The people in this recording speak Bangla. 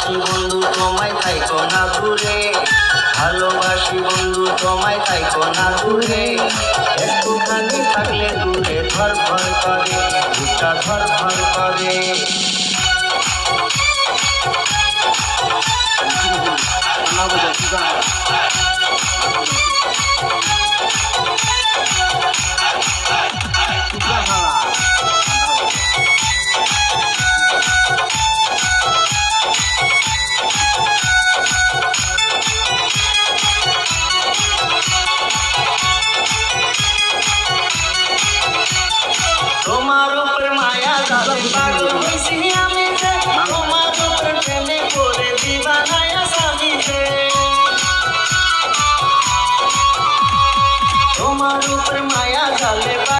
ভালোবাসি বন্ধু তোমায় থাইকো না দূরে, ভালোবাসি বন্ধু তোমায় থাইকো না দূরে, একটুখানি থাকলে দূরে ধর ধর করে, বুকটা ধর ধর করে। তোমার উপর মায়া জালে পাগল হইছি আমি যে, তোমার উপর প্রেমে পড়ে দিবানায় আসামি যে। তোমার উপর মায়া জালে